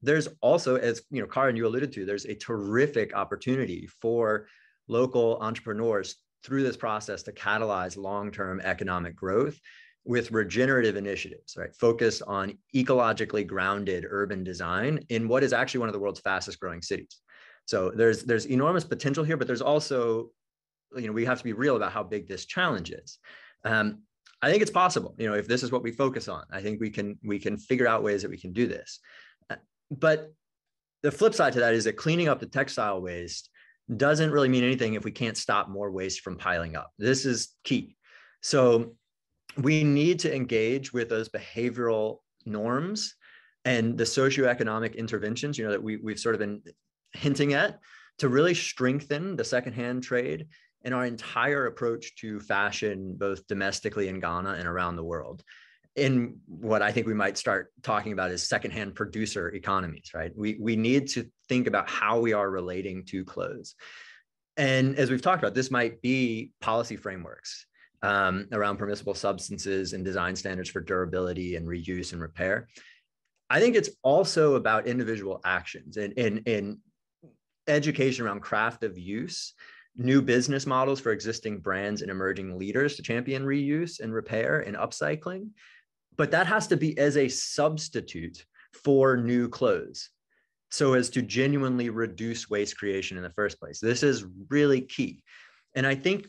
There's also, as you know, Karan, you alluded to, there's a terrific opportunity for local entrepreneurs through this process to catalyze long-term economic growth with regenerative initiatives, right? Focused on ecologically grounded urban design in what is actually one of the world's fastest growing cities. So there's enormous potential here, but there's also, you know, we have to be real about how big this challenge is. I think it's possible, you know, if this is what we focus on. I think we can figure out ways that we can do this. But the flip side to that is that cleaning up the textile waste doesn't really mean anything if we can't stop more waste from piling up. This is key. So we need to engage with those behavioral norms and the socioeconomic interventions, you know, that we've sort of been hinting at, to really strengthen the secondhand trade and our entire approach to fashion, both domestically in Ghana and around the world. In what I think we might start talking about is secondhand producer economies, right? We need to think about how we are relating to clothes. And as we've talked about, this might be policy frameworks around permissible substances and design standards for durability and reuse and repair. I think it's also about individual actions and education around craft of use, new business models for existing brands and emerging leaders to champion reuse and repair and upcycling. But that has to be as a substitute for new clothes, so as to genuinely reduce waste creation in the first place. This is really key. And I think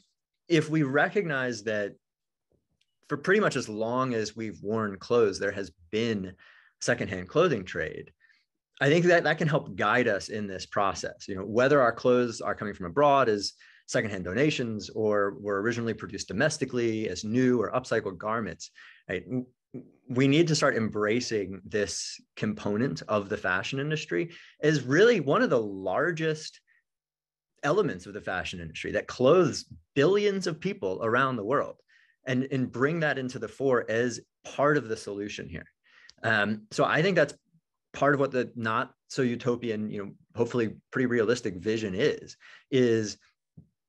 if we recognize that for pretty much as long as we've worn clothes, there has been secondhand clothing trade, I think that can help guide us in this process. You know, whether our clothes are coming from abroad as secondhand donations or were originally produced domestically as new or upcycled garments, right? We need to start embracing this component of the fashion industry as really one of the largest elements of the fashion industry that clothes billions of people around the world, and bring that into the fore as part of the solution here. So I think that's part of what the not so utopian, hopefully pretty realistic vision is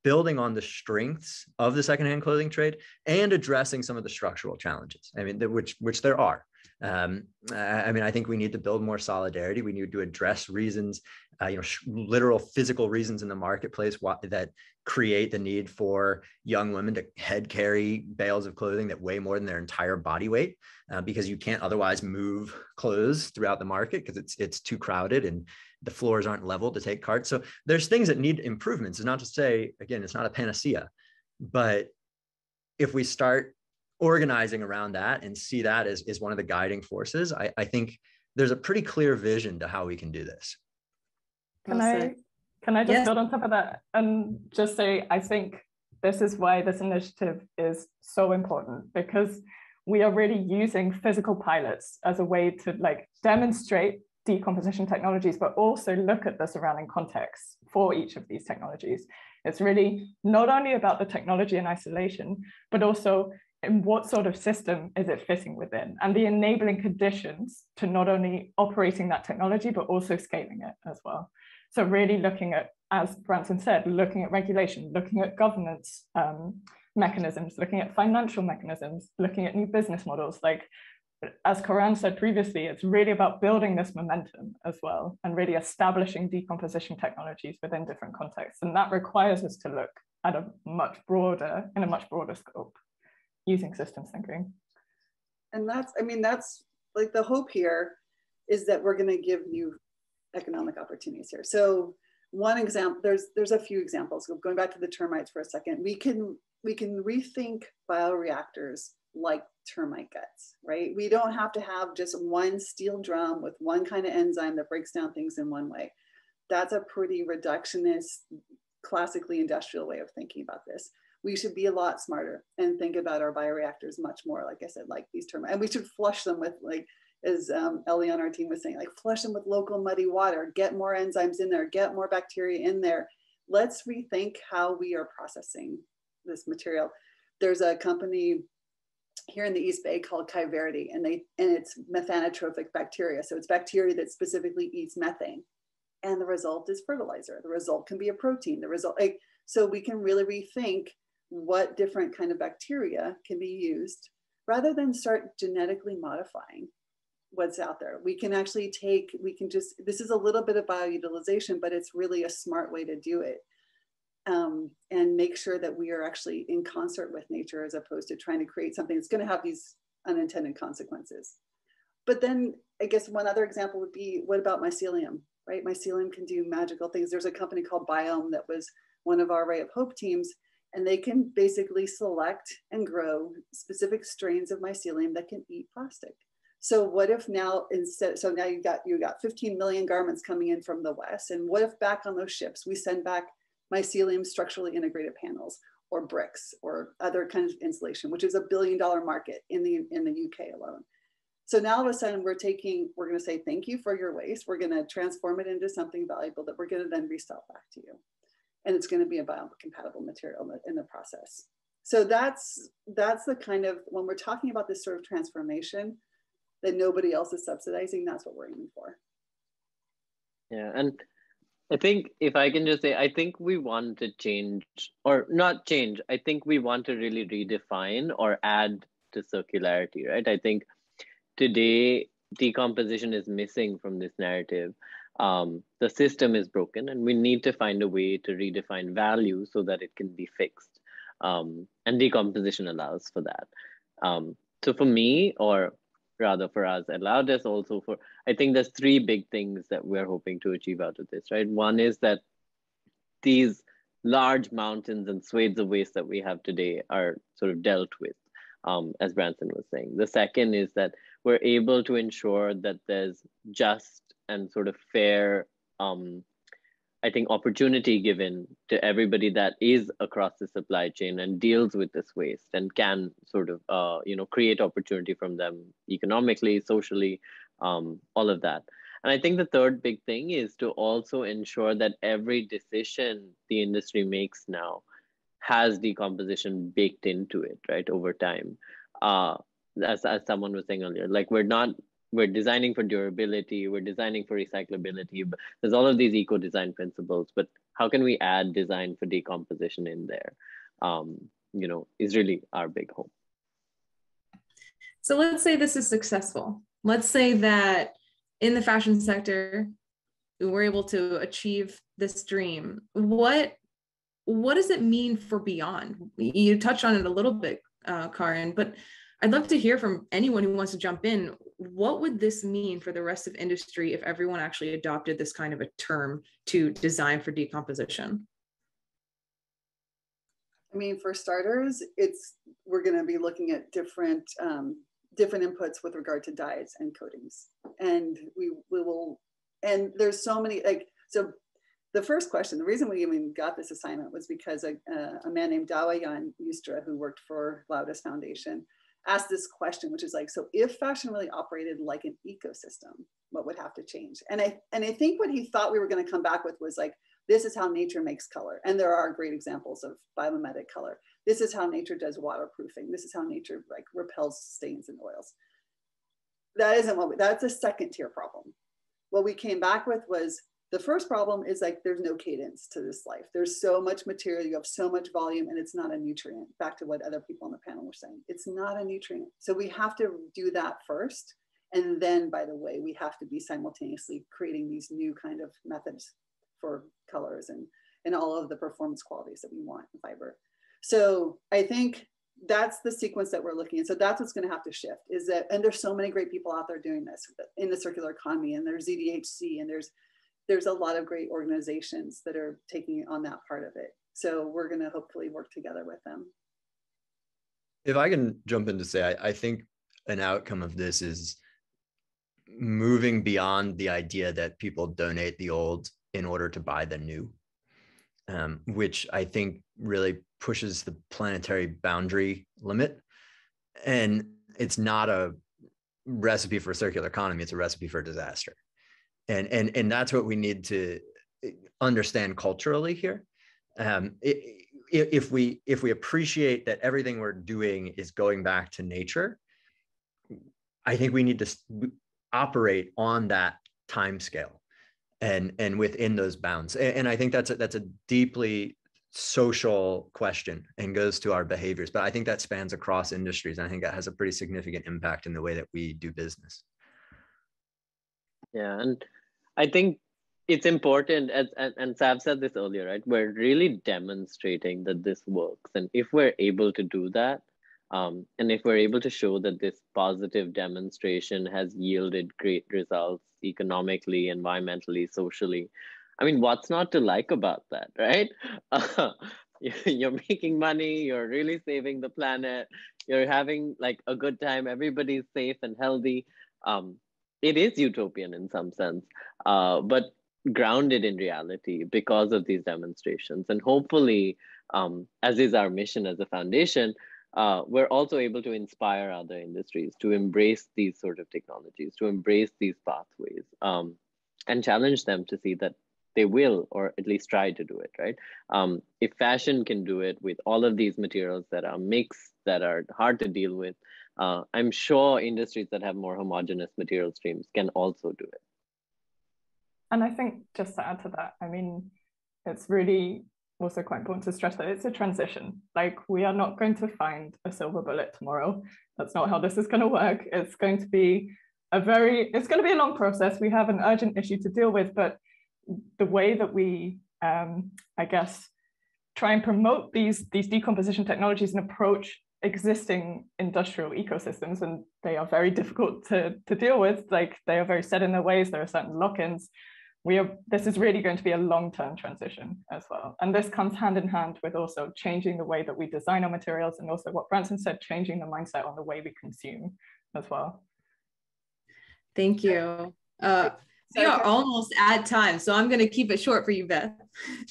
building on the strengths of the secondhand clothing trade and addressing some of the structural challenges. I mean, which there are. I think we need to build more solidarity. We need to address reasons, literal physical reasons in the marketplace that create the need for young women to head carry bales of clothing that weigh more than their entire body weight, because you can't otherwise move clothes throughout the market because it's too crowded and the floors aren't level to take carts. So there's things that need improvements. It's not to say, again, it's not a panacea, but if we start organizing around that and see that as one of the guiding forces, I think there's a pretty clear vision to how we can do this. Can I just build on top of that and just say, I think this is why this initiative is so important, because we are really using physical pilots as a way to demonstrate decomposition technologies, but also look at the surrounding context for each of these technologies. It's really not only about the technology in isolation, but also in what sort of system is it fitting within, and the enabling conditions to not only operating that technology, but also scaling it as well. So really looking at, as Branson said, looking at regulation, looking at governance mechanisms, looking at financial mechanisms, looking at new business models. As Karan said previously, it's really about building this momentum as well, and really establishing decomposition technologies within different contexts. And that requires us to look at in a much broader scope, using systems thinking. And that's like the hope here is that we're going to give you economic opportunities here. So one example, there's a few examples. Going back to the termites for a second, we can rethink bioreactors like termite guts, right? We don't have to have just one steel drum with one kind of enzyme that breaks down things in one way. That's a pretty reductionist, classically industrial way of thinking about this. We should be a lot smarter and think about our bioreactors much more, like I said, like these termites. And we should flush them with, as Ellie on our team was saying, flush them with local muddy water, get more enzymes in there, get more bacteria in there. Let's rethink how we are processing this material. There's a company here in the East Bay called Kyverity, and it's methanotrophic bacteria. So it's bacteria that specifically eats methane. And the result is fertilizer. The result can be a protein. So we can really rethink what different kind of bacteria can be used rather than start genetically modifying what's out there. We can actually this is a little bit of bioutilization, but it's really a smart way to do it. And make sure that we are actually in concert with nature as opposed to trying to create something that's going to have these unintended consequences. But then I guess one other example would be, what about mycelium, right? Mycelium can do magical things. There's a company called Biome that was one of our Ray of Hope teams, and they can basically select and grow specific strains of mycelium that can eat plastic. So what if now now you got 15 million garments coming in from the West, and what if back on those ships we send back mycelium structurally integrated panels or bricks or other kinds of insulation, which is $1 billion market in the UK alone. So now all of a sudden we're going to say, thank you for your waste. We're going to transform it into something valuable that we're going to then resell back to you. And it's going to be a biocompatible material in the process. So that's the kind of, when we're talking about this sort of transformation that nobody else is subsidizing, that's what we're aiming for. Yeah, and I think if I can just say, I think we want to change, or not change, I think we want to really redefine or add to circularity, right? I think today decomposition is missing from this narrative. The system is broken and we need to find a way to redefine value so that it can be fixed. And decomposition allows for that. So for me, or rather for us at Laudes also, I think there's three big things that we're hoping to achieve out of this, right? One is that these large mountains and swathes of waste that we have today are sort of dealt with, as Branson was saying. The second is that we're able to ensure that there's just and sort of fair, I think, opportunity given to everybody that is across the supply chain and deals with this waste and can sort of, create opportunity from them economically, socially, all of that. And I think the third big thing is to also ensure that every decision the industry makes now has decomposition baked into it, right, over time. As someone was saying earlier, like we're designing for durability, we're designing for recyclability, but there's all of these eco-design principles, but how can we add design for decomposition in there, is really our big hope. So let's say this is successful. Let's say that in the fashion sector, we're able to achieve this dream. What does it mean for beyond? You touched on it a little bit, Karan, but I'd love to hear from anyone who wants to jump in. What would this mean for the rest of industry if everyone actually adopted this kind of a term to design for decomposition? I mean, for starters, we're going to be looking at different inputs with regard to dyes and coatings, and we will. And there's so many, so. The first question, the reason we even got this assignment was because a man named Dawayan Yustra, who worked for Laudes Foundation, asked this question, which is like, so if fashion really operated like an ecosystem, what would have to change? And I think what he thought we were going to come back with was like, this is how nature makes color. And there are great examples of biomimetic color. This is how nature does waterproofing. This is how nature like repels stains and oils. That isn't that's a second tier problem. What we came back with was, the first problem is like, there's no cadence to this life. There's so much material, you have so much volume, and it's not a nutrient. Back to what other people on the panel were saying, it's not a nutrient. So we have to do that first. And then, by the way, we have to be simultaneously creating these new kind of methods for colors and all of the performance qualities that we want in fiber. So I think that's the sequence that we're looking at. So that's what's going to have to shift, is that, and there's so many great people out there doing this in the circular economy, and there's ZDHC, and there's a lot of great organizations that are taking on that part of it. So we're going to hopefully work together with them. If I can jump in to say, I think an outcome of this is moving beyond the idea that people donate the old in order to buy the new, which I think really pushes the planetary boundary limit. And it's not a recipe for a circular economy, it's a recipe for disaster. And that's what we need to understand culturally here. If we appreciate that everything we're doing is going back to nature, I think we need to operate on that time scale and within those bounds. And I think that's a deeply social question and goes to our behaviors. But I think that spans across industries. And I think that has a pretty significant impact in the way that we do business. Yeah, and I think it's important, and Sav said this earlier, right? We're really demonstrating that this works. And if we're able to do that, and if we're able to show that this positive demonstration has yielded great results economically, environmentally, socially, I mean, what's not to like about that, right? You're making money, you're really saving the planet, you're having like a good time, everybody's safe and healthy. It is utopian in some sense, but grounded in reality because of these demonstrations. And hopefully, as is our mission as a foundation, we're also able to inspire other industries to embrace these sort of technologies, to embrace these pathways, and challenge them to see that they will, or at least try to do it, right? If fashion can do it with all of these materials that are mixed, that are hard to deal with, I'm sure industries that have more homogeneous material streams can also do it. And I think just to add to that, I mean, it's really also quite important to stress that it's a transition. Like, we are not going to find a silver bullet tomorrow. That's not how this is going to work. It's going to be a long process. We have an urgent issue to deal with, but the way that we, I guess, try and promote these decomposition technologies and approach existing industrial ecosystems, and they are very difficult to deal with. Like, they are very set in their ways. There are certain lock-ins. This is really going to be a long-term transition as well. And this comes hand in hand with also changing the way that we design our materials, and also what Branson said, changing the mindset on the way we consume as well. Thank you. We are almost at time, so I'm going to keep it short for you, Beth.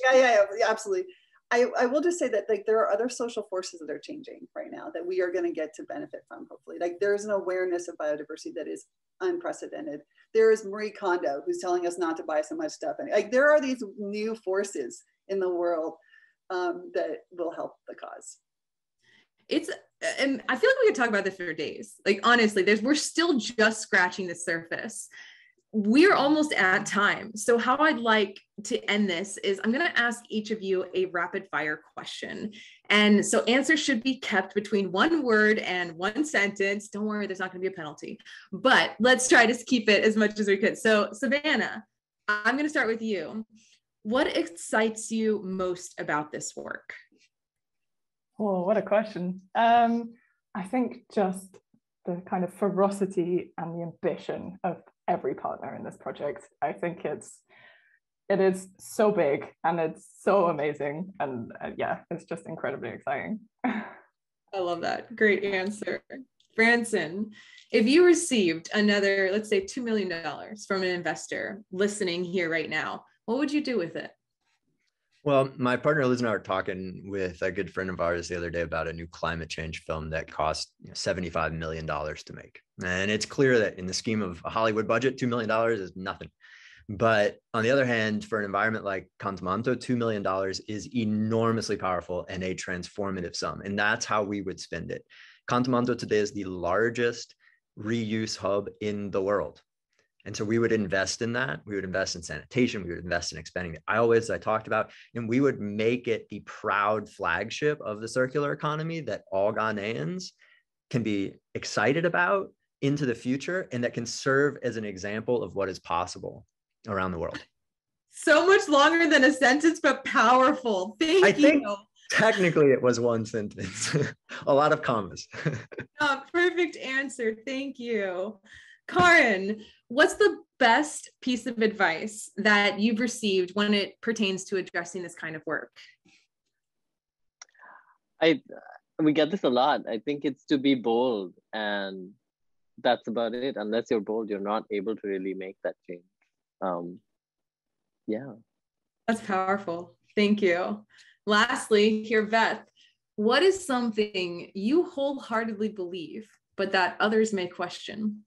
Yeah, absolutely. I will just say that like there are other social forces that are changing right now that we are going to get to benefit from, hopefully. Like there's an awareness of biodiversity that is unprecedented. There is Marie Kondo who's telling us not to buy so much stuff. And like there are these new forces in the world that will help the cause. And I feel like we could talk about this for days. Like honestly, we're still just scratching the surface. We're almost at time. So how I'd like to end this is I'm going to ask each of you a rapid fire question. And so answers should be kept between 1 word and 1 sentence. Don't worry, there's not going to be a penalty, but let's try to keep it as much as we could. So Savanna, I'm going to start with you. What excites you most about this work? Oh, what a question. I think just the kind of ferocity and the ambition of every partner in this project. I think it is so big and it's so amazing. And yeah, it's just incredibly exciting. I love that. Great answer. Branson, if you received another, let's say $2 million from an investor listening here right now, what would you do with it? Well, my partner Liz and I were talking with a good friend of ours the other day about a new climate change film that cost $75 million to make. And it's clear that in the scheme of a Hollywood budget, $2 million is nothing. But on the other hand, for an environment like Contamonto, $2 million is enormously powerful and a transformative sum. And that's how we would spend it. Contamonto today is the largest reuse hub in the world. And so we would invest in that. We would invest in sanitation. We would invest in expanding the aisleways I talked about. And we would make it the proud flagship of the circular economy that all Ghanaians can be excited about into the future, and that can serve as an example of what is possible around the world. So much longer than a sentence, but powerful. Thank you. I think technically it was 1 sentence, a lot of commas. Perfect answer. Thank you. Karan, what's the best piece of advice that you've received when it pertains to addressing this kind of work? We get this a lot. I think it's to be bold, and that's about it. Unless you're bold, you're not able to really make that change. Yeah. That's powerful. Thank you. Lastly, here, Beth, what is something you wholeheartedly believe, but that others may question?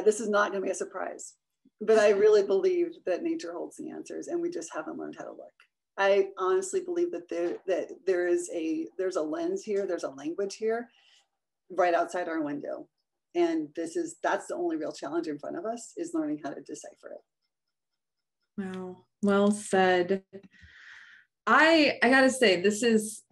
This is not going to be a surprise, but I really believe that nature holds the answers, and we just haven't learned how to look. I honestly believe that there's a lens here, there's a language here, right outside our window, and that's the only real challenge in front of us, is learning how to decipher it. Wow, well said. I gotta say, this has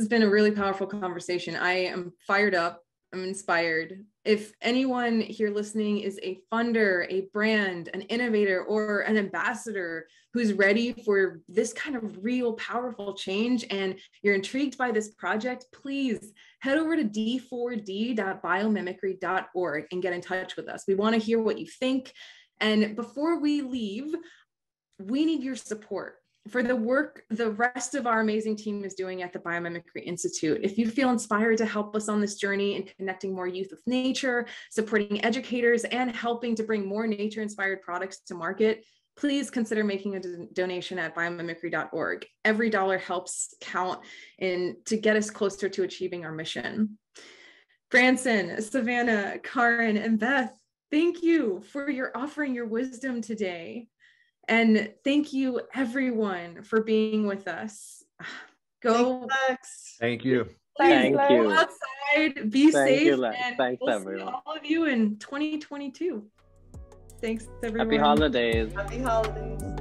been a really powerful conversation. I am fired up. I'm inspired. If anyone here listening is a funder, a brand, an innovator, or an ambassador who's ready for this kind of real powerful change, and you're intrigued by this project, please head over to d4d.biomimicry.org and get in touch with us. We want to hear what you think. And before we leave, we need your support for the work the rest of our amazing team is doing at the Biomimicry Institute. If you feel inspired to help us on this journey in connecting more youth with nature, supporting educators, and helping to bring more nature-inspired products to market, please consider making a donation at biomimicry.org. Every dollar helps count to get us closer to achieving our mission. Branson, Savanna, Karan, and Beth, thank you for offering your wisdom today. And thank you, everyone, for being with us. Go. Thank you. Thank you. Go outside, be safe, and thanks, we'll everyone. see all of you in 2022. Thanks, everyone. Happy holidays. Happy holidays.